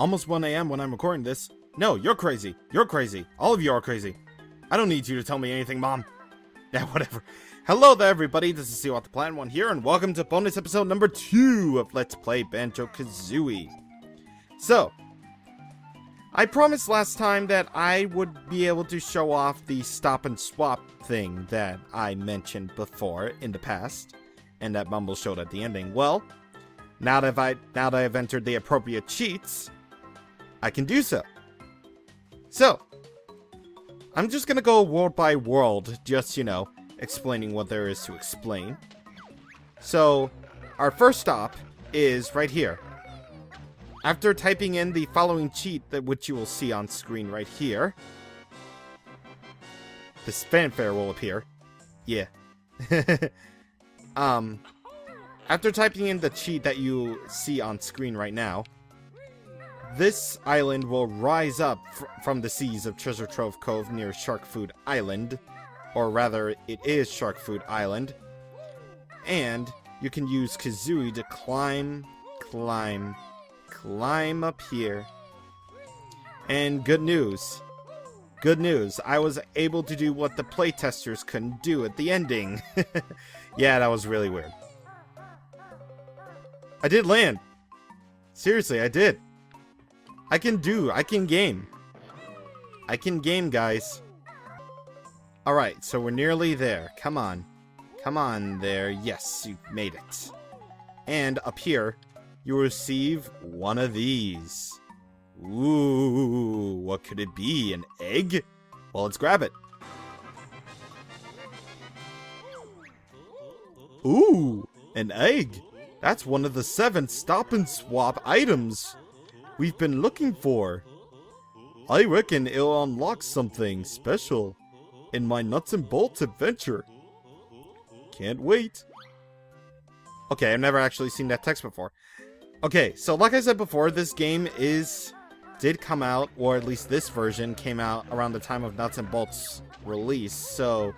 almost 1 a.m. when I'm recording this. No, you're crazy. You're crazy. All of you are crazy. I don't need you to tell me anything, Mom. Yeah, whatever. Hello there, everybody. This is CwapTheNintendin here, and welcome to bonus episode number 2 of Let's Play Banjo-Kazooie. So, I promised last time that I would be able to show off the stop and swap thing that I mentioned before in the past, and that Mumble showed at the ending. Well, now that I've entered the appropriate cheats, I can do so. So, I'm just gonna go world by world, just, explaining what there is to explain. So, our first stop is right here. After typing in the following cheat, which you will see on screen right here, this fanfare will appear. Yeah. After typing in the cheat that you see on screen right now, this island will rise up from the seas of Treasure Trove Cove near Shark Food Island. Or rather, it is Shark Food Island. And you can use Kazooie to climb up here. And good news. Good news. I was able to do what the playtesters couldn't do at the ending. Yeah, that was really weird. I did land. Seriously, I did. I can game. I can game, guys. Alright, so we're nearly there. Come on. Come on there. Yes, you made it. And up here, you receive one of these. Ooh, what could it be? An egg? Well, let's grab it. Ooh, an egg. That's one of the 7 stop and swap items we've been looking for. I reckon it'll unlock something special in my nuts and bolts adventure. Can't wait. Okay, I've never actually seen that text before. Okay, so like I said before, this game did come out, or at least this version came out around the time of Nuts and Bolts release. So,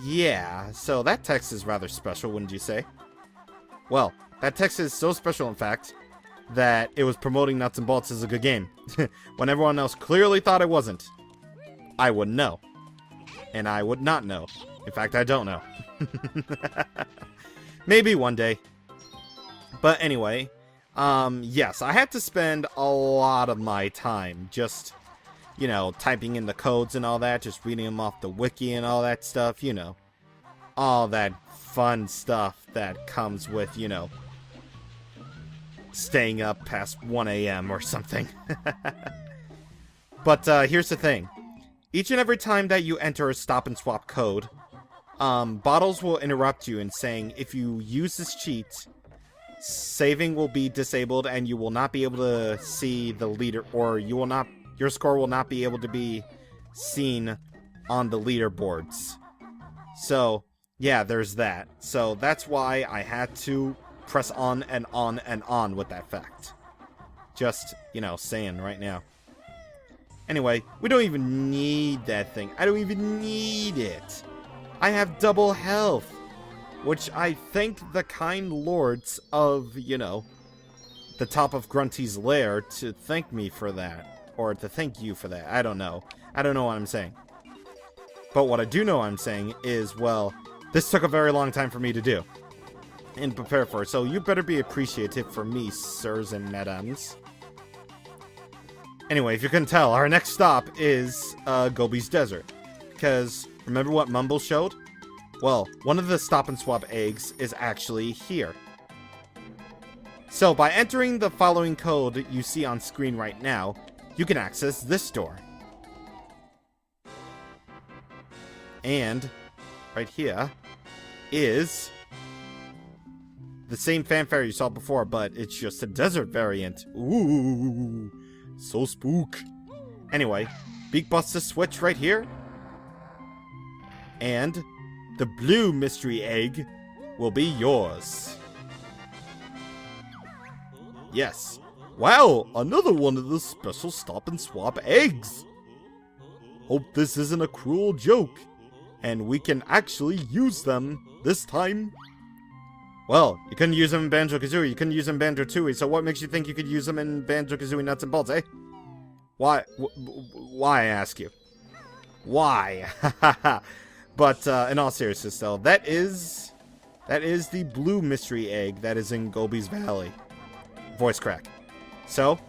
yeah, so that text is rather special, wouldn't you say? Well, that text is so special, in fact, that it was promoting Nuts and Bolts as a good game. When everyone else clearly thought it wasn't. I would know. And I would not know. In fact, I don't know. Maybe one day. But anyway, yes, I had to spend a lot of my time just, typing in the codes and all that, just reading them off the wiki and all that stuff, all that fun stuff that comes with, staying up past 1 a.m. or something. But here's the thing. Each and every time that you enter a stop and swap code, bottles will interrupt you in saying if you use this cheat, saving will be disabled and you will not be able to see the leader, or your score will not be able to be seen on the leaderboards. So, yeah, there's that. So that's why I had to press on and on and on with that fact. Just, saying right now. Anyway, we don't even need that thing. I don't even need it. I have double health. Which I thank the kind lords of, the top of Grunty's lair to thank me for that. Or to thank you for that. I don't know. I don't know what I'm saying. But what I do know I'm saying is, well, this took a very long time for me to do. And prepare for it. So you better be appreciative for me, sirs and madams. Anyway, if you couldn't tell, our next stop is Gobies Desert. Because, remember what Mumble showed? Well, one of the stop and swap eggs is actually here. So, by entering the following code you see on screen right now, you can access this door. And, right here, is the same fanfare you saw before, but it's just a desert variant. Ooh, so spook. Anyway, Beak busts a switch right here. And the blue mystery egg will be yours. Yes. Wow, another one of the special stop and swap eggs. Hope this isn't a cruel joke, and we can actually use them this time. Well, you couldn't use them in Banjo-Kazooie, you couldn't use them in Banjo-Tooie, so what makes you think you could use them in Banjo-Kazooie Nuts and Bolts, eh? Why? Why, I ask you? Why? But, in all seriousness, though, that is the blue mystery egg that is in Gobies Valley. Voice crack. So,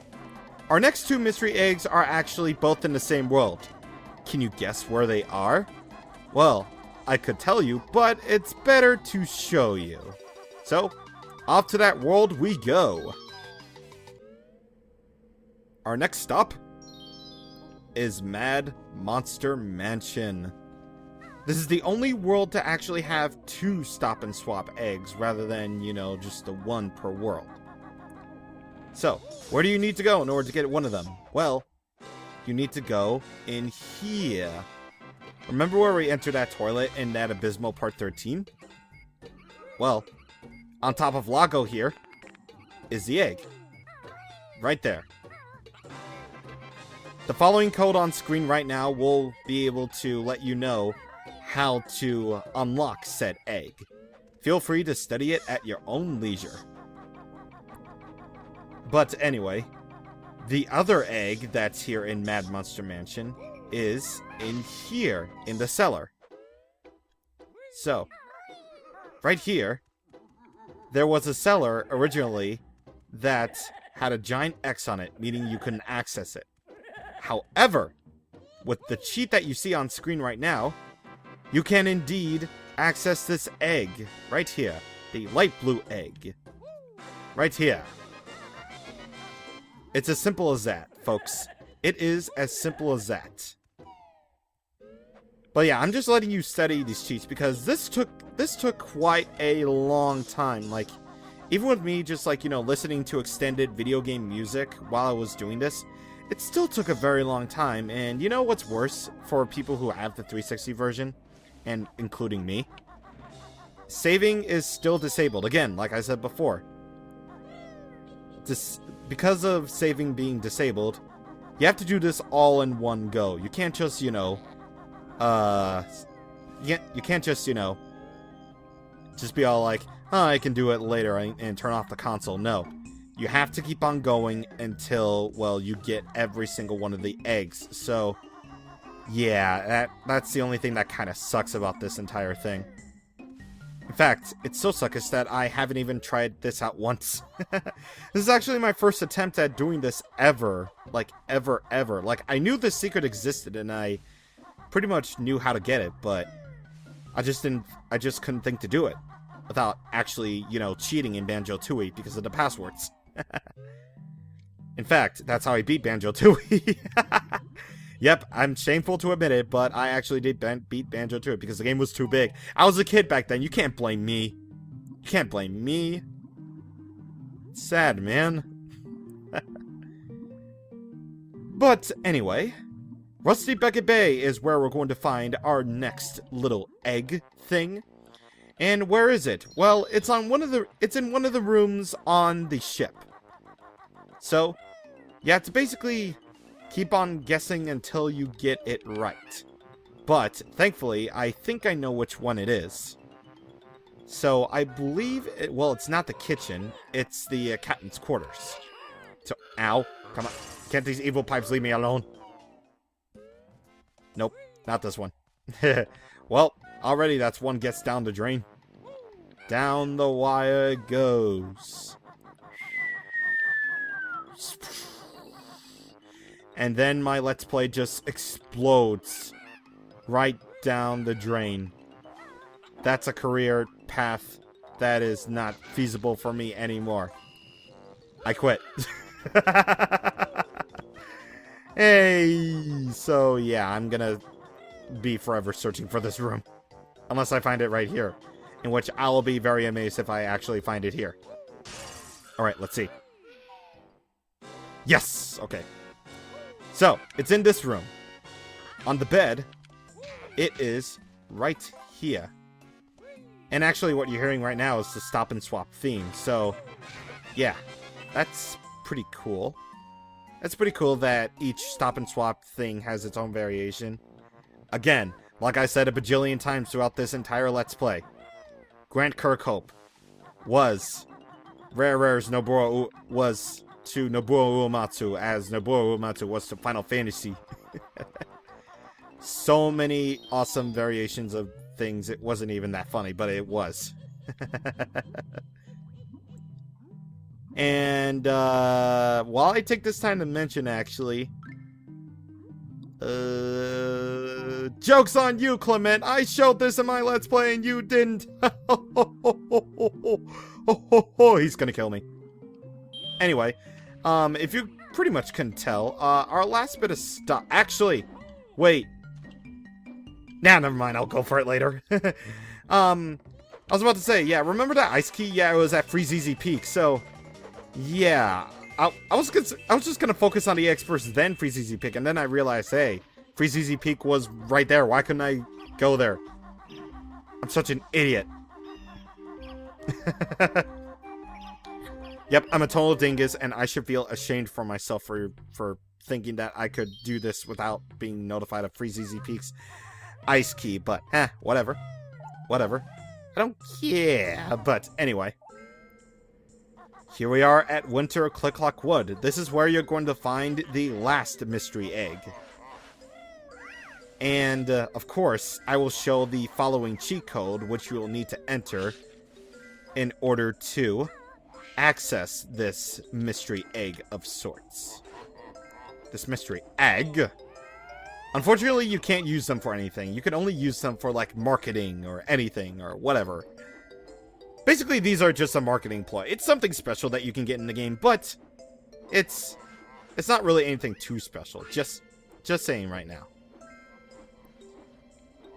our next two mystery eggs are actually both in the same world. Can you guess where they are? Well, I could tell you, but it's better to show you. So, off to that world we go. Our next stop is Mad Monster Mansion. This is the only world to actually have 2 stop and swap eggs rather than, you know, just the 1 per world. So, where do you need to go in order to get one of them? Well, you need to go in here. Remember where we entered that toilet in that abysmal part 13? Well, on top of Lago here is the egg. Right there. The following code on screen right now will be able to let you know how to unlock said egg. Feel free to study it at your own leisure. But anyway, the other egg that's here in Mad Monster Mansion is in here, in the cellar. So, right here, there was a cellar originally that had a giant X on it, meaning you couldn't access it. However, with the cheat that you see on screen right now, you can indeed access this egg right here. The light blue egg. Right here. It's as simple as that, folks. It is as simple as that. But yeah, I'm just letting you study these cheats because this took quite a long time. Like, even with me just like, you know, listening to extended video game music while I was doing this, it still took a very long time. And you know what's worse for people who have the 360 version, and including me? Saving is still disabled. Again, like I said before. Because of saving being disabled, you have to do this all in one go. You can't just, you know, you can't just, you know, just be all like, oh, I can do it later and turn off the console. No. You have to keep on going until, well, you get every single one of the eggs. So, yeah, that's the only thing that kind of sucks about this entire thing. In fact, it's so suckish that I haven't even tried this out once. This is actually my first attempt at doing this ever. Like, ever. Like, I knew this secret existed and I pretty much knew how to get it, but I just couldn't think to do it without actually, you know, cheating in Banjo-Tooie because of the passwords. In fact, that's how I beat Banjo-Tooie. Yep, I'm shameful to admit it, but I actually did beat Banjo-Tooie because the game was too big. I was a kid back then. You can't blame me. You can't blame me. It's sad, man. But anyway, Rusty Bucket Bay is where we're going to find our next little egg thing. And where is it? Well, it's in one of the rooms on the ship. So, you have to basically keep on guessing until you get it right. But, thankfully, I think I know which one it is. So, I believe, well, it's not the kitchen, it's the captain's quarters. So, ow, come on. Can't these evil pipes leave me alone? Nope, not this one. Well, already that's one gets down the drain. Down the wire it goes. And then my Let's Play just explodes right down the drain. That's a career path that is not feasible for me anymore. I quit. Hey, so yeah, I'm gonna be forever searching for this room. Unless I find it right here. In which I will be very amazed if I actually find it here. Alright, let's see. Yes! Okay. So, it's in this room. On the bed, it is right here. And actually what you're hearing right now is the Stop and Swap theme. So, yeah, that's pretty cool. It's pretty cool that each Stop and Swap thing has its own variation. Again, like I said a bajillion times throughout this entire Let's Play, Grant Kirkhope, was Rare Rare's Nobuo was to Nobuo Uematsu as Nobuo Uematsu was to Final Fantasy. So many awesome variations of things. It wasn't even that funny, but it was. And while I take this time to mention, actually, joke's on you, Clement. I showed this in my Let's Play and you didn't. He's gonna kill me. Anyway, if you pretty much can tell, our last bit of stuff. Actually, wait. Nah, never mind. I'll go for it later. I was about to say, yeah, remember that ice key? Yeah, it was at Freezeezy Peak. So, yeah, I was just gonna focus on the EX first, then Freezeezy Peak, and then I realized, hey, Freezeezy Peak was right there. Why couldn't I go there? I'm such an idiot. Yep, I'm a total dingus, and I should feel ashamed for myself for thinking that I could do this without being notified of Freezeezy Peak's ice key, but whatever. Whatever. I don't care. But anyway. Here we are at Winter Click-Clock Wood. This is where you're going to find the last mystery egg. And, of course, I will show the following cheat code, which you will need to enter in order to access this mystery egg of sorts. This mystery egg. Unfortunately, you can't use them for anything. You can only use them for, like, marketing or anything or whatever. Basically, these are just a marketing ploy. It's something special that you can get in the game, but it's not really anything too special. Just saying right now.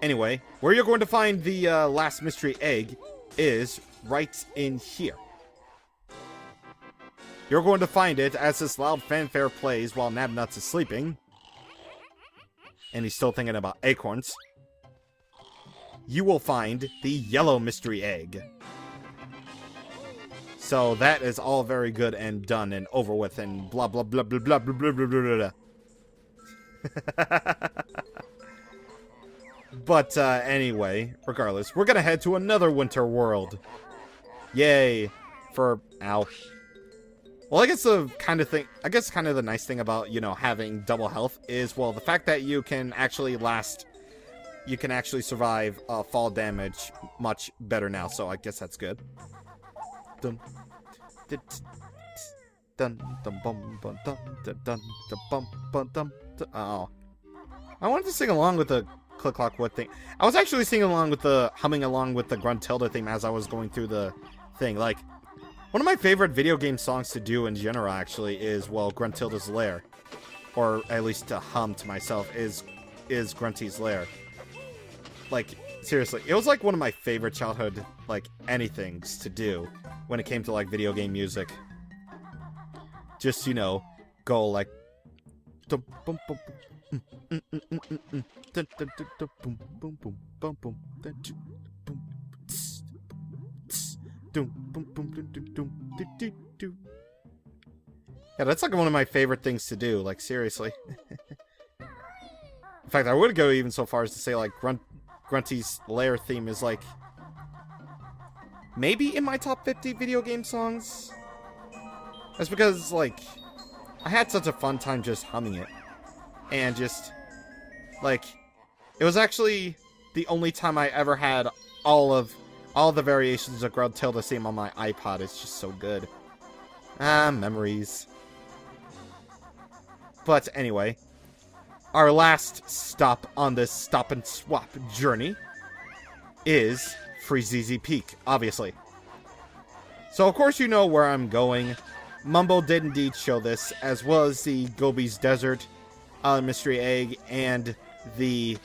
Anyway, where you're going to find the last mystery egg is right in here. You're going to find it as this loud fanfare plays while Nabnuts is sleeping. And he's still thinking about acorns. You will find the yellow mystery egg. So that is all very good and done and over with and blah blah blah blah blah blah blah blah blah blah. But anyway, regardless, we're gonna head to another winter world. Yay! For ow. Well, I guess the kind of the nice thing about, you know, having double health is, well, the fact that you can actually survive fall damage much better now, so I guess that's good. Dun, dun, dun, bum, bum, dun, dun, dun, dun, bum, bum, dum, dun. Oh. I wanted to sing along with the Click Clock Wood thing. I was actually humming along with the Gruntilda theme as I was going through the thing, like, one of my favorite video game songs to do in general, actually, is, well, Gruntilda's Lair. Or at least to hum to myself, is Grunty's Lair. Like, seriously, it was like one of my favorite childhood, like, anythings to do when it came to, like, video game music. Just, you know, go, like... Yeah, that's like one of my favorite things to do, like, seriously. In fact, I would go even so far as to say, like, Grunty's Lair theme is, like, maybe in my top 50 video game songs? That's because, like, I had such a fun time just humming it. And just, like, it was actually the only time I ever had all the variations of Gruntilda theme on my iPod. It's just so good. Memories. But anyway, our last stop on this stop and swap journey is Freezeezy Peak, obviously. So of course you know where I'm going. Mumbo did indeed show this, as well as the Gobies Desert Mystery Egg and the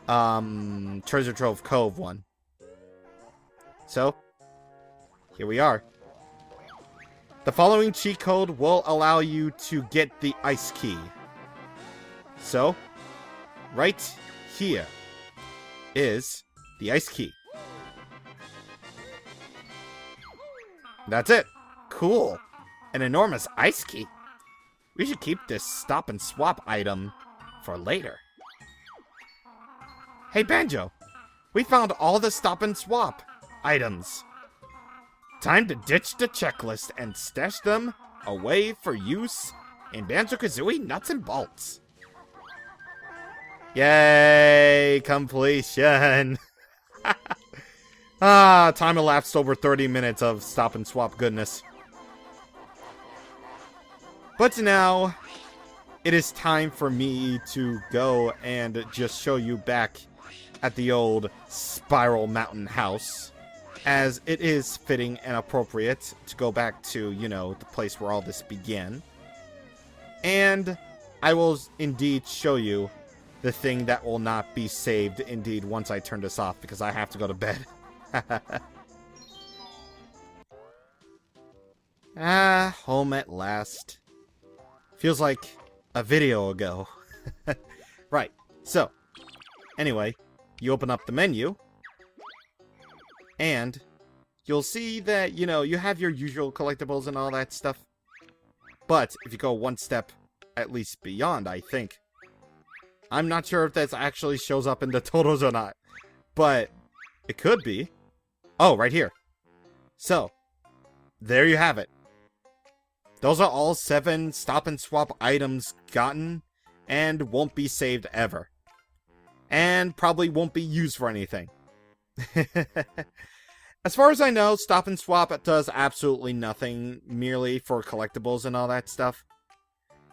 Treasure Trove Cove one. So, here we are. The following cheat code will allow you to get the ice key. So, right here is the ice key. That's it. Cool. An enormous ice key. We should keep this stop and swap item for later. Hey Banjo, we found all the stop and swap items. Time to ditch the checklist and stash them away for use in Banjo-Kazooie Nuts and Bolts. Yay! Completion! Time elapsed over 30 minutes of stop and swap goodness. But now, it is time for me to go and just show you back at the old Spiral Mountain house, as it is fitting and appropriate to go back to, you know, the place where all this began. And I will indeed show you the thing that will not be saved indeed once I turn this off, because I have to go to bed. Home at last. Feels like a video ago. Right, so, anyway, you open up the menu, and you'll see that, you know, you have your usual collectibles and all that stuff. But if you go one step at least beyond, I think. I'm not sure if that actually shows up in the totals or not, but it could be. Oh, right here. So, there you have it. Those are all 7 stop and swap items gotten and won't be saved ever. And probably won't be used for anything. As far as I know, stop and swap does absolutely nothing, merely for collectibles and all that stuff.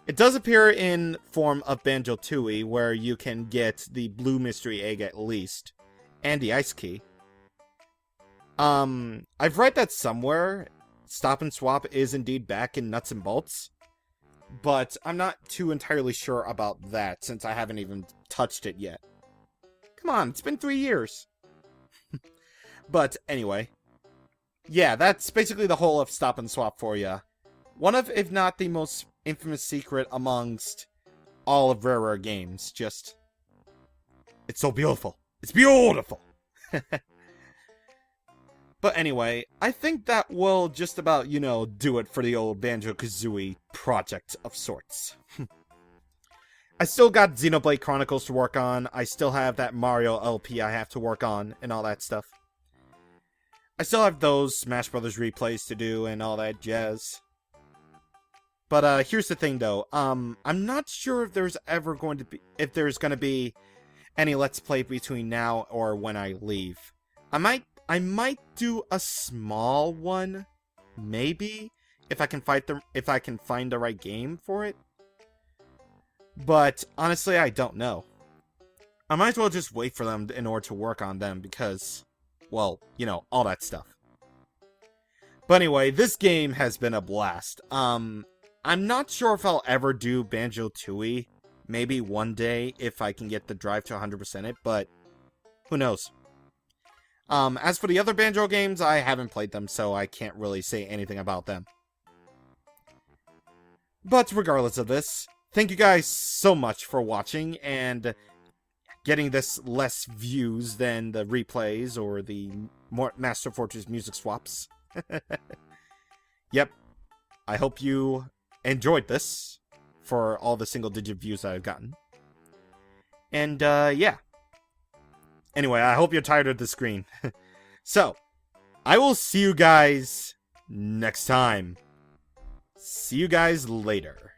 It does appear in form of Banjo-Tooie, where you can get the blue mystery egg at least, and the ice key. I've read that somewhere stop and swap is indeed back in Nuts and Bolts, but I'm not too entirely sure about that since I haven't even touched it yet. Come on, it's been 3 years. But anyway, yeah, that's basically the whole of stop and swap for you. One of, if not the most infamous secret amongst all of Rare games. Just, it's so beautiful. It's beautiful! But anyway, I think that will just about, you know, do it for the old Banjo-Kazooie project of sorts. I still got Xenoblade Chronicles to work on, I still have that Mario LP I have to work on, and all that stuff. I still have those Smash Brothers replays to do, and all that jazz. But, here's the thing, though. I'm not sure if there's ever going to be... if there's gonna be any Let's Play between now or when I leave. I might do a small one, maybe, if I can find the right game for it. But honestly, I don't know. I might as well just wait for them in order to work on them because, well, you know, all that stuff. But anyway, this game has been a blast. I'm not sure if I'll ever do Banjo-Tooie. Maybe one day if I can get the drive to 100% it, but who knows. As for the other Banjo games, I haven't played them, so I can't really say anything about them. But regardless of this, thank you guys so much for watching and getting this less views than the replays or the more Master Fortress music swaps. Yep. I hope you enjoyed this for all the single-digit views I've gotten. And, yeah. Anyway, I hope you're tired of the screen. So, I will see you guys next time. See you guys later.